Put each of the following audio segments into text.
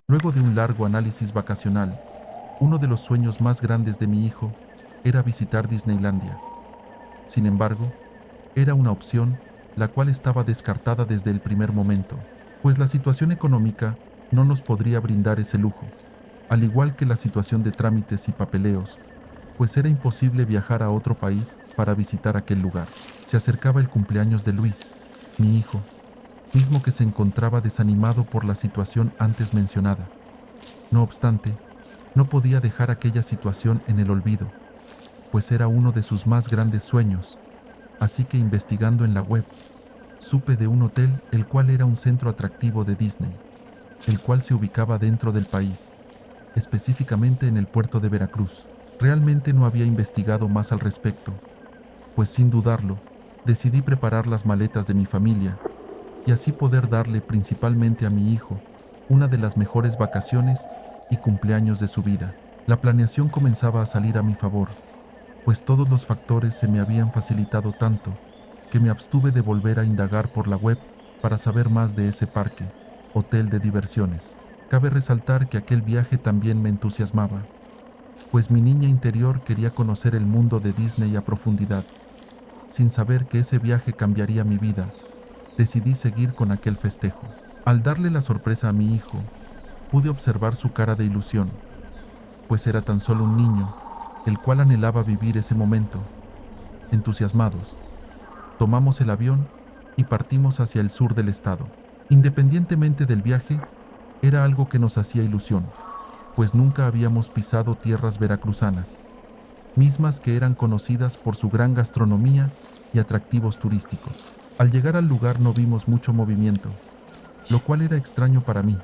Luego de un largo análisis vacacional, uno de los sueños más grandes de mi hijo era visitar Disneylandia. Sin embargo, era una opción la cual estaba descartada desde el primer momento, pues la situación económica no nos podría brindar ese lujo, al igual que la situación de trámites y papeleos, pues era imposible viajar a otro país para visitar aquel lugar. Se acercaba el cumpleaños de Luis, mi hijo, mismo que se encontraba desanimado por la situación antes mencionada. No obstante, no podía dejar aquella situación en el olvido, pues era uno de sus más grandes sueños, así que investigando en la web, supe de un hotel el cual era un centro atractivo de Disney, el cual se ubicaba dentro del país, específicamente en el puerto de Veracruz. Realmente no había investigado más al respecto, pues sin dudarlo, decidí preparar las maletas de mi familia y así poder darle principalmente a mi hijo una de las mejores vacaciones y cumpleaños de su vida. La planeación comenzaba a salir a mi favor, pues todos los factores se me habían facilitado tanto que me abstuve de volver a indagar por la web para saber más de ese parque, hotel de diversiones. Cabe resaltar que aquel viaje también me entusiasmaba, pues mi niña interior quería conocer el mundo de Disney a profundidad. Sin saber que ese viaje cambiaría mi vida, decidí seguir con aquel festejo. Al darle la sorpresa a mi hijo, pude observar su cara de ilusión, pues era tan solo un niño, el cual anhelaba vivir ese momento. Entusiasmados, tomamos el avión y partimos hacia el sur del estado. Independientemente del viaje, era algo que nos hacía ilusión, pues nunca habíamos pisado tierras veracruzanas, mismas que eran conocidas por su gran gastronomía y atractivos turísticos. Al llegar al lugar no vimos mucho movimiento, lo cual era extraño para mí,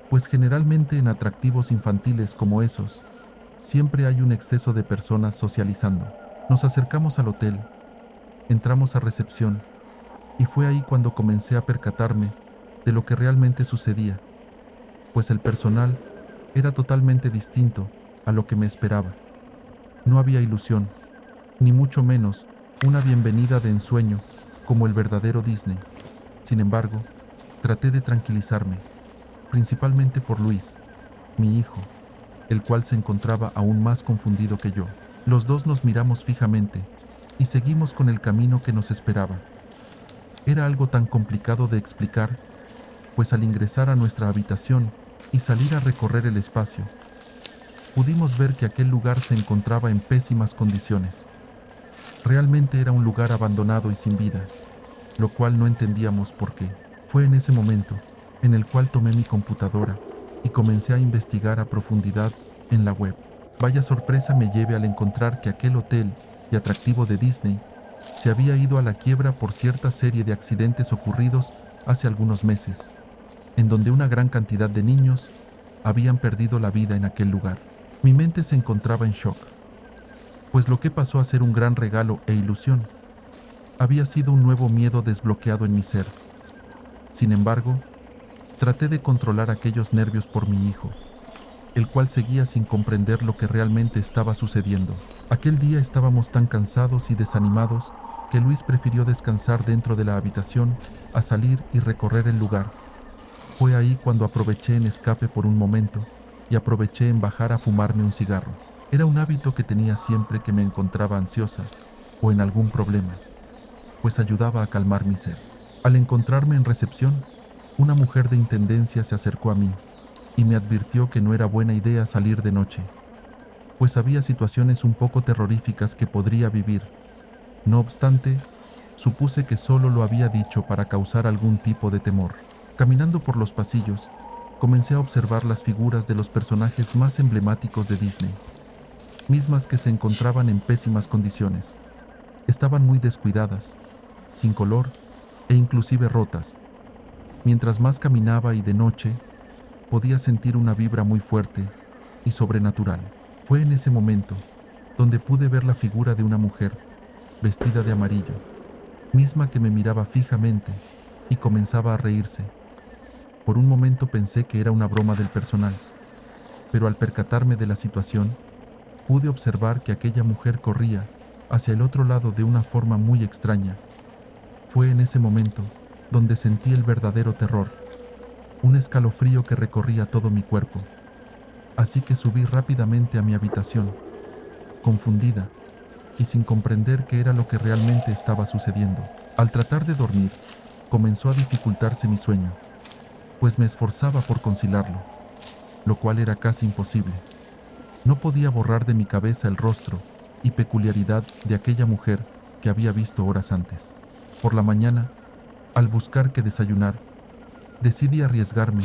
pues generalmente en atractivos infantiles como esos, siempre hay un exceso de personas socializando. Nos acercamos al hotel, entramos a recepción, y fue ahí cuando comencé a percatarme de lo que realmente sucedía, pues el personal era totalmente distinto a lo que me esperaba. No había ilusión, ni mucho menos una bienvenida de ensueño como el verdadero Disney. Sin embargo, traté de tranquilizarme, principalmente por Luis, mi hijo, el cual se encontraba aún más confundido que yo. Los dos nos miramos fijamente y seguimos con el camino que nos esperaba. Era algo tan complicado de explicar, pues al ingresar a nuestra habitación y salir a recorrer el espacio, pudimos ver que aquel lugar se encontraba en pésimas condiciones. Realmente era un lugar abandonado y sin vida, lo cual no entendíamos por qué. Fue en ese momento en el cual tomé mi computadora y comencé a investigar a profundidad en la web. Vaya sorpresa me llevé al encontrar que aquel hotel y atractivo de Disney se había ido a la quiebra por cierta serie de accidentes ocurridos hace algunos meses, en donde una gran cantidad de niños habían perdido la vida en aquel lugar. Mi mente se encontraba en shock, pues lo que pasó a ser un gran regalo e ilusión había sido un nuevo miedo desbloqueado en mi ser. Sin embargo, traté de controlar aquellos nervios por mi hijo, el cual seguía sin comprender lo que realmente estaba sucediendo. Aquel día estábamos tan cansados y desanimados que Luis prefirió descansar dentro de la habitación a salir y recorrer el lugar. Fue ahí cuando aproveché en escape por un momento y aproveché en bajar a fumarme un cigarro. Era un hábito que tenía siempre que me encontraba ansiosa o en algún problema, pues ayudaba a calmar mi ser. Al encontrarme en recepción, una mujer de intendencia se acercó a mí y me advirtió que no era buena idea salir de noche, pues había situaciones un poco terroríficas que podría vivir. No obstante, supuse que solo lo había dicho para causar algún tipo de temor. Caminando por los pasillos, comencé a observar las figuras de los personajes más emblemáticos de Disney, mismas que se encontraban en pésimas condiciones. Estaban muy descuidadas, sin color e inclusive rotas. Mientras más caminaba y de noche, podía sentir una vibra muy fuerte y sobrenatural. Fue en ese momento donde pude ver la figura de una mujer vestida de amarillo, misma que me miraba fijamente y comenzaba a reírse. Por un momento pensé que era una broma del personal, pero al percatarme de la situación, pude observar que aquella mujer corría hacia el otro lado de una forma muy extraña. Fue en ese momento donde sentí el verdadero terror, un escalofrío que recorría todo mi cuerpo, así que subí rápidamente a mi habitación, confundida y sin comprender qué era lo que realmente estaba sucediendo. Al tratar de dormir, comenzó a dificultarse mi sueño, pues me esforzaba por conciliarlo, lo cual era casi imposible. No podía borrar de mi cabeza el rostro y peculiaridad de aquella mujer que había visto horas antes. Por la mañana, al buscar qué desayunar, decidí arriesgarme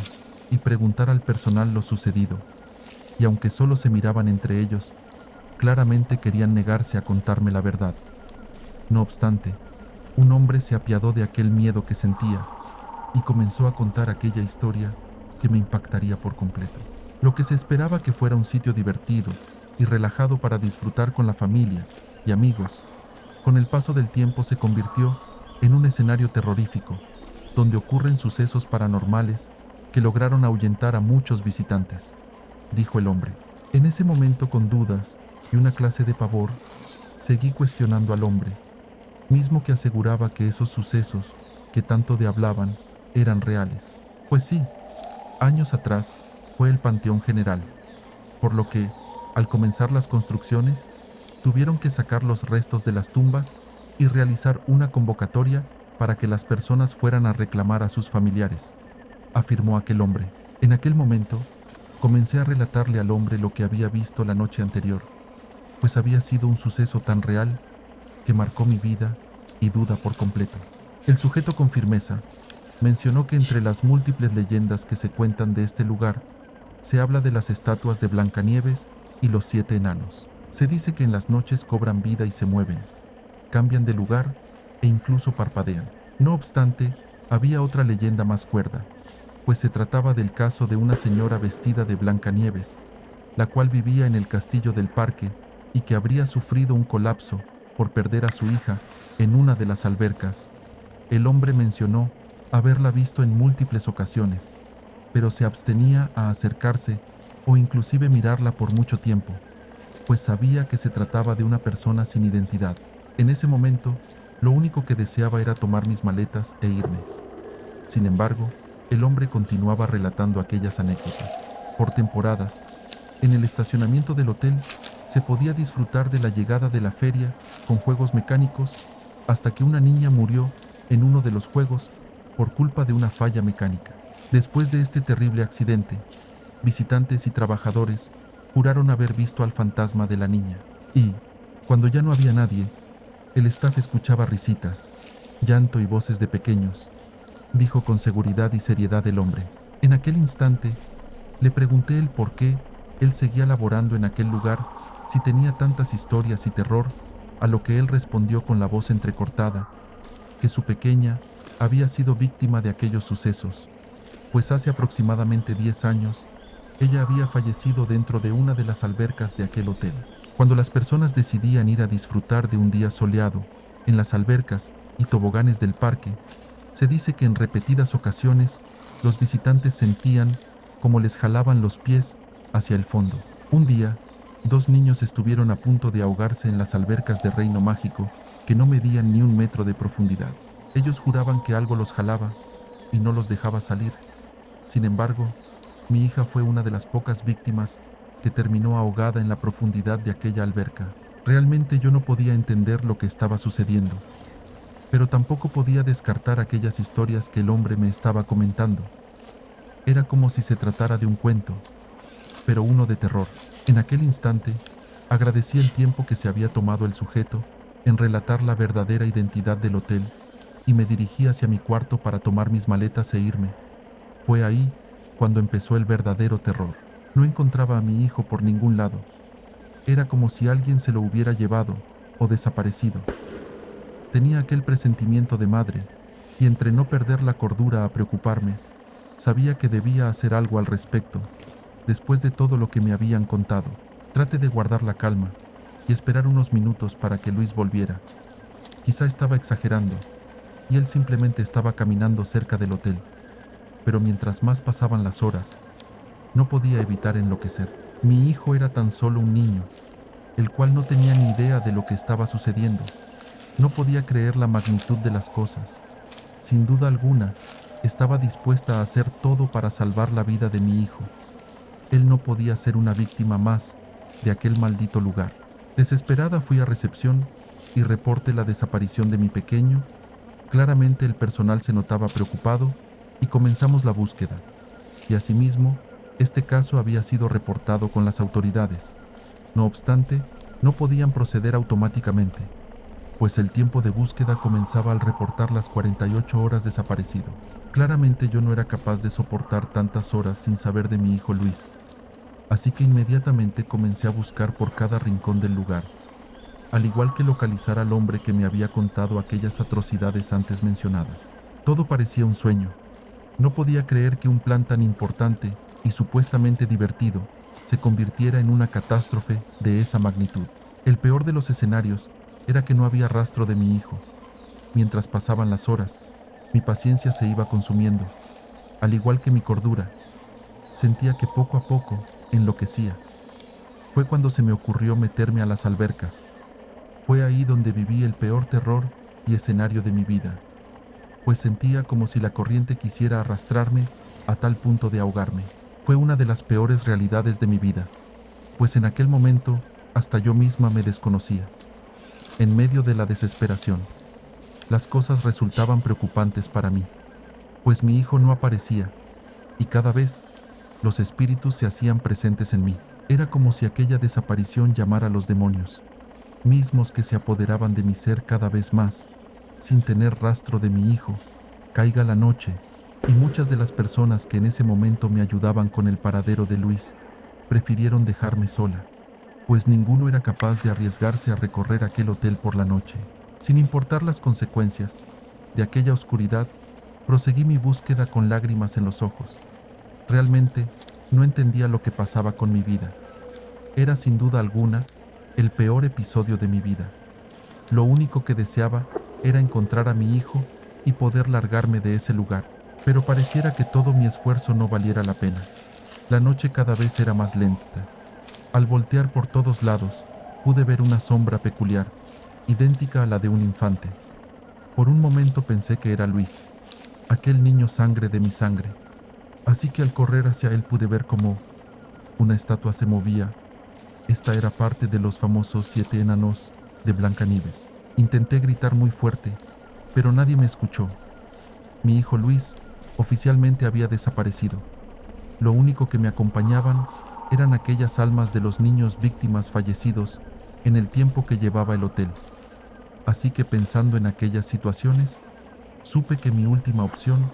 y preguntar al personal lo sucedido, y aunque solo se miraban entre ellos, claramente querían negarse a contarme la verdad. No obstante, un hombre se apiadó de aquel miedo que sentía y comenzó a contar aquella historia que me impactaría por completo. Lo que se esperaba que fuera un sitio divertido y relajado para disfrutar con la familia y amigos, con el paso del tiempo se convirtió en un escenario terrorífico, donde ocurren sucesos paranormales que lograron ahuyentar a muchos visitantes, dijo el hombre. En ese momento, con dudas y una clase de pavor, seguí cuestionando al hombre, mismo que aseguraba que esos sucesos que tanto de hablaban eran reales. Pues sí, años atrás fue el Panteón General, por lo que, al comenzar las construcciones, tuvieron que sacar los restos de las tumbas y realizar una convocatoria para que las personas fueran a reclamar a sus familiares, afirmó aquel hombre. En aquel momento, comencé a relatarle al hombre lo que había visto la noche anterior, pues había sido un suceso tan real que marcó mi vida y duda por completo. El sujeto con firmeza mencionó que entre las múltiples leyendas que se cuentan de este lugar, se habla de las estatuas de Blancanieves y los 7 enanos. Se dice que en las noches cobran vida y se mueven, cambian de lugar e incluso parpadean. No obstante, había otra leyenda más cuerda, pues se trataba del caso de una señora vestida de Blancanieves, la cual vivía en el castillo del parque y que habría sufrido un colapso por perder a su hija en una de las albercas. El hombre mencionó haberla visto en múltiples ocasiones, pero se abstenía a acercarse o inclusive mirarla por mucho tiempo, pues sabía que se trataba de una persona sin identidad. En ese momento, lo único que deseaba era tomar mis maletas e irme. Sin embargo, el hombre continuaba relatando aquellas anécdotas. Por temporadas, en el estacionamiento del hotel, se podía disfrutar de la llegada de la feria con juegos mecánicos hasta que una niña murió en uno de los juegos por culpa de una falla mecánica. Después de este terrible accidente, visitantes y trabajadores juraron haber visto al fantasma de la niña y, cuando ya no había nadie, el staff escuchaba risitas, llanto y voces de pequeños, dijo con seguridad y seriedad el hombre. En aquel instante, le pregunté el por qué él seguía laborando en aquel lugar si tenía tantas historias y terror, a lo que él respondió con la voz entrecortada, que su pequeña había sido víctima de aquellos sucesos, pues hace aproximadamente 10 años, ella había fallecido dentro de una de las albercas de aquel hotel. Cuando las personas decidían ir a disfrutar de un día soleado en las albercas y toboganes del parque, se dice que en repetidas ocasiones los visitantes sentían como les jalaban los pies hacia el fondo. Un día, 2 niños estuvieron a punto de ahogarse en las albercas de Reino Mágico que no medían ni 1 metro de profundidad. Ellos juraban que algo los jalaba y no los dejaba salir. Sin embargo, mi hija fue una de las pocas víctimas que terminó ahogada en la profundidad de aquella alberca. Realmente yo no podía entender lo que estaba sucediendo, pero tampoco podía descartar aquellas historias que el hombre me estaba comentando. Era como si se tratara de un cuento, pero uno de terror. En aquel instante, agradecí el tiempo que se había tomado el sujeto en relatar la verdadera identidad del hotel y me dirigí hacia mi cuarto para tomar mis maletas e irme. Fue ahí cuando empezó el verdadero terror. No encontraba a mi hijo por ningún lado. Era como si alguien se lo hubiera llevado o desaparecido. Tenía aquel presentimiento de madre, y entre no perder la cordura a preocuparme, sabía que debía hacer algo al respecto, después de todo lo que me habían contado. Traté de guardar la calma y esperar unos minutos para que Luis volviera. Quizá estaba exagerando, y él simplemente estaba caminando cerca del hotel. Pero mientras más pasaban las horas, no podía evitar enloquecer. Mi hijo era tan solo un niño, el cual no tenía ni idea de lo que estaba sucediendo. No podía creer la magnitud de las cosas. Sin duda alguna, estaba dispuesta a hacer todo para salvar la vida de mi hijo. Él no podía ser una víctima más de aquel maldito lugar. Desesperada fui a recepción y reporté la desaparición de mi pequeño. Claramente el personal se notaba preocupado y comenzamos la búsqueda. Y asimismo, este caso había sido reportado con las autoridades. No obstante, no podían proceder automáticamente, pues el tiempo de búsqueda comenzaba al reportar las 48 horas desaparecido. Claramente yo no era capaz de soportar tantas horas sin saber de mi hijo Luis, así que inmediatamente comencé a buscar por cada rincón del lugar, al igual que localizar al hombre que me había contado aquellas atrocidades antes mencionadas. Todo parecía un sueño. No podía creer que un plan tan importante y supuestamente divertido se convirtiera en una catástrofe de esa magnitud. El peor de los escenarios era que no había rastro de mi hijo. Mientras pasaban las horas, mi paciencia se iba consumiendo, al igual que mi cordura. Sentía que poco a poco enloquecía. Fue cuando se me ocurrió meterme a las albercas. Fue ahí donde viví el peor terror y escenario de mi vida, pues sentía como si la corriente quisiera arrastrarme a tal punto de ahogarme. Fue una de las peores realidades de mi vida, pues en aquel momento hasta yo misma me desconocía. En medio de la desesperación, las cosas resultaban preocupantes para mí, pues mi hijo no aparecía, y cada vez los espíritus se hacían presentes en mí. Era como si aquella desaparición llamara a los demonios, mismos que se apoderaban de mi ser cada vez más, sin tener rastro de mi hijo. Caiga la noche, y muchas de las personas que en ese momento me ayudaban con el paradero de Luis prefirieron dejarme sola, pues ninguno era capaz de arriesgarse a recorrer aquel hotel por la noche. Sin importar las consecuencias de aquella oscuridad, proseguí mi búsqueda con lágrimas en los ojos. Realmente no entendía lo que pasaba con mi vida. Era sin duda alguna el peor episodio de mi vida. Lo único que deseaba era encontrar a mi hijo y poder largarme de ese lugar, pero pareciera que todo mi esfuerzo no valiera la pena. La noche cada vez era más lenta. Al voltear por todos lados, pude ver una sombra peculiar, idéntica a la de un infante. Por un momento pensé que era Luis, aquel niño sangre de mi sangre, así que al correr hacia él pude ver cómo una estatua se movía. Esta era parte de los famosos 7 enanos de Blancanieves. Intenté gritar muy fuerte, pero nadie me escuchó. Mi hijo Luis oficialmente había desaparecido. Lo único que me acompañaban eran aquellas almas de los niños víctimas fallecidos en el tiempo que llevaba el hotel. Así que pensando en aquellas situaciones, supe que mi última opción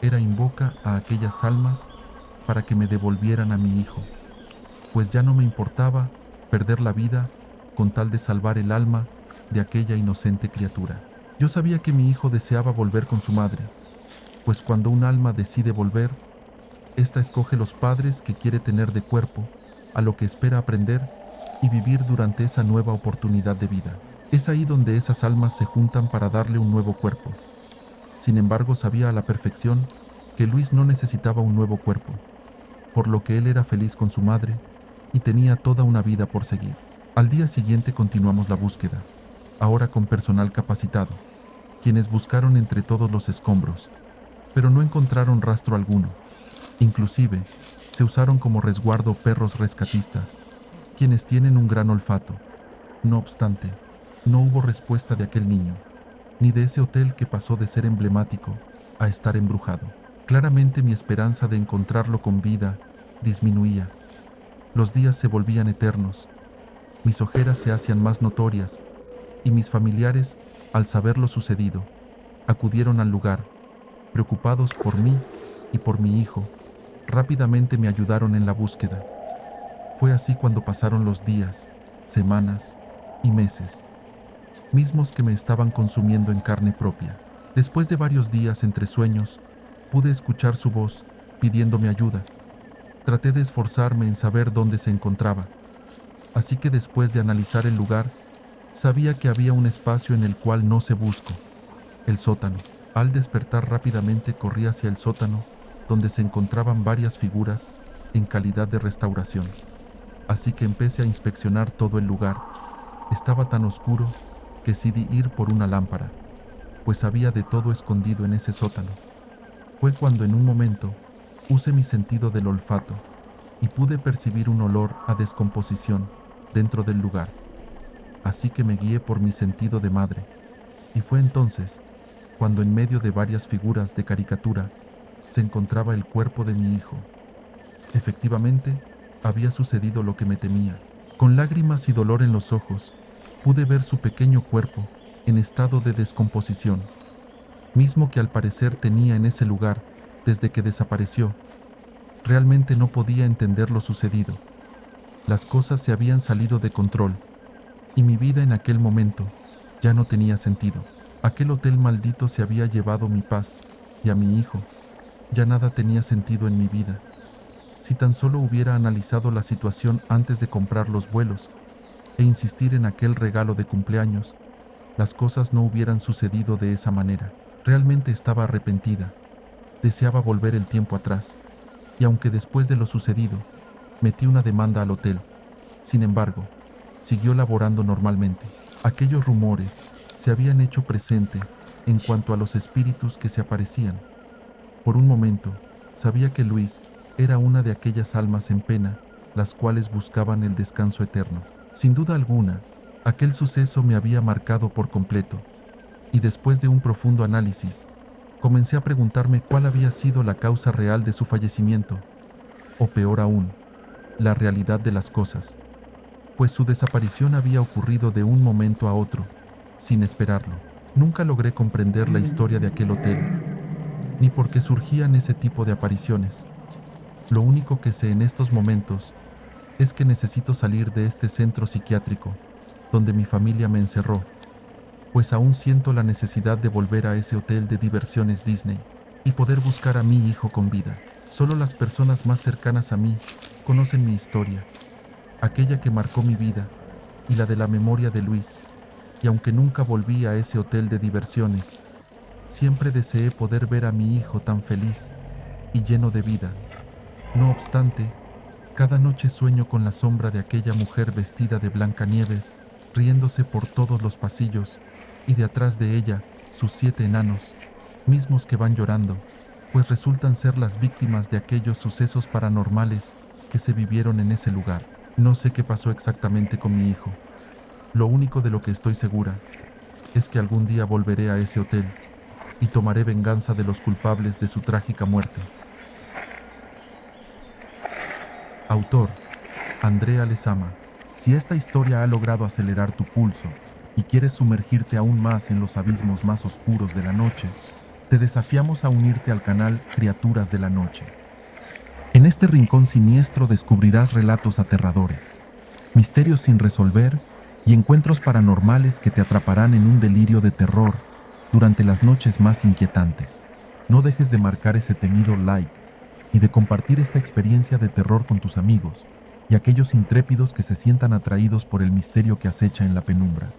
era invocar a aquellas almas para que me devolvieran a mi hijo, pues ya no me importaba perder la vida con tal de salvar el alma de aquella inocente criatura. Yo sabía que mi hijo deseaba volver con su madre, pues cuando un alma decide volver, ésta escoge los padres que quiere tener de cuerpo, a lo que espera aprender y vivir durante esa nueva oportunidad de vida. Es ahí donde esas almas se juntan para darle un nuevo cuerpo. Sin embargo, sabía a la perfección que Luis no necesitaba un nuevo cuerpo, por lo que él era feliz con su madre y tenía toda una vida por seguir. Al día siguiente continuamos la búsqueda, ahora con personal capacitado, quienes buscaron entre todos los escombros, pero no encontraron rastro alguno. Inclusive, se usaron como resguardo perros rescatistas, quienes tienen un gran olfato. No obstante, no hubo respuesta de aquel niño, ni de ese hotel que pasó de ser emblemático a estar embrujado. Claramente mi esperanza de encontrarlo con vida disminuía. Los días se volvían eternos, mis ojeras se hacían más notorias, y mis familiares, al saber lo sucedido, acudieron al lugar, preocupados por mí y por mi hijo. Rápidamente me ayudaron en la búsqueda. Fue así cuando pasaron los días, semanas y meses, mismos que me estaban consumiendo en carne propia. Después de varios días entre sueños, pude escuchar su voz pidiéndome ayuda. Traté de esforzarme en saber dónde se encontraba, así que después de analizar el lugar, sabía que había un espacio en el cual no se buscó, el sótano. Al despertar rápidamente corrí hacia el sótano, donde se encontraban varias figuras en calidad de restauración. Así que empecé a inspeccionar todo el lugar. Estaba tan oscuro que decidí ir por una lámpara, pues había de todo escondido en ese sótano. Fue cuando en un momento usé mi sentido del olfato y pude percibir un olor a descomposición dentro del lugar. Así que me guié por mi sentido de madre, y fue entonces cuando en medio de varias figuras de caricatura se encontraba el cuerpo de mi hijo. Efectivamente, había sucedido lo que me temía. Con lágrimas y dolor en los ojos, pude ver su pequeño cuerpo en estado de descomposición, mismo que al parecer tenía en ese lugar desde que desapareció. Realmente no podía entender lo sucedido. Las cosas se habían salido de control, y mi vida en aquel momento ya no tenía sentido. Aquel hotel maldito se había llevado mi paz y a mi hijo. Ya nada tenía sentido en mi vida. Si tan solo hubiera analizado la situación antes de comprar los vuelos e insistir en aquel regalo de cumpleaños, las cosas no hubieran sucedido de esa manera. Realmente estaba arrepentida. Deseaba volver el tiempo atrás. Y aunque después de lo sucedido, metí una demanda al hotel, sin embargo, siguió laborando normalmente. Aquellos rumores se habían hecho presente en cuanto a los espíritus que se aparecían. Por un momento, sabía que Luis era una de aquellas almas en pena, las cuales buscaban el descanso eterno. Sin duda alguna, aquel suceso me había marcado por completo, y después de un profundo análisis, comencé a preguntarme cuál había sido la causa real de su fallecimiento, o peor aún, la realidad de las cosas, pues su desaparición había ocurrido de un momento a otro, sin esperarlo. Nunca logré comprender la historia de aquel hotel, ni por qué surgían ese tipo de apariciones. Lo único que sé en estos momentos es que necesito salir de este centro psiquiátrico, donde mi familia me encerró, pues aún siento la necesidad de volver a ese hotel de diversiones Disney y poder buscar a mi hijo con vida. Solo las personas más cercanas a mí conocen mi historia, aquella que marcó mi vida y la de la memoria de Luis, y aunque nunca volví a ese hotel de diversiones, siempre deseé poder ver a mi hijo tan feliz y lleno de vida. No obstante, cada noche sueño con la sombra de aquella mujer vestida de Blancanieves, riéndose por todos los pasillos, y de atrás de ella sus 7 enanos, mismos que van llorando, pues resultan ser las víctimas de aquellos sucesos paranormales que se vivieron en ese lugar. No sé qué pasó exactamente con mi hijo. Lo único de lo que estoy segura es que algún día volveré a ese hotel y tomaré venganza de los culpables de su trágica muerte. Autor: Andrea Lezama. Si esta historia ha logrado acelerar tu pulso y quieres sumergirte aún más en los abismos más oscuros de la noche, te desafiamos a unirte al canal Criaturas de la Noche. En este rincón siniestro descubrirás relatos aterradores, misterios sin resolver y encuentros paranormales que te atraparán en un delirio de terror durante las noches más inquietantes. No dejes de marcar ese temido like y de compartir esta experiencia de terror con tus amigos y aquellos intrépidos que se sientan atraídos por el misterio que acecha en la penumbra,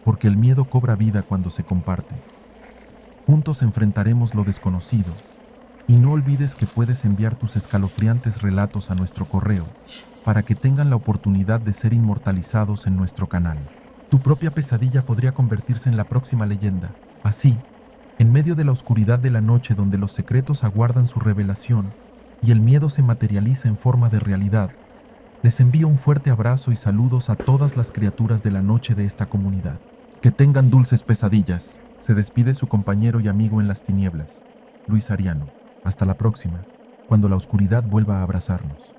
porque el miedo cobra vida cuando se comparte. Juntos enfrentaremos lo desconocido, y no olvides que puedes enviar tus escalofriantes relatos a nuestro correo para que tengan la oportunidad de ser inmortalizados en nuestro canal. Tu propia pesadilla podría convertirse en la próxima leyenda. Así, en medio de la oscuridad de la noche donde los secretos aguardan su revelación y el miedo se materializa en forma de realidad, les envío un fuerte abrazo y saludos a todas las criaturas de la noche de esta comunidad. Que tengan dulces pesadillas. Se despide su compañero y amigo en las tinieblas, Luis Ariano. Hasta la próxima, cuando la oscuridad vuelva a abrazarnos.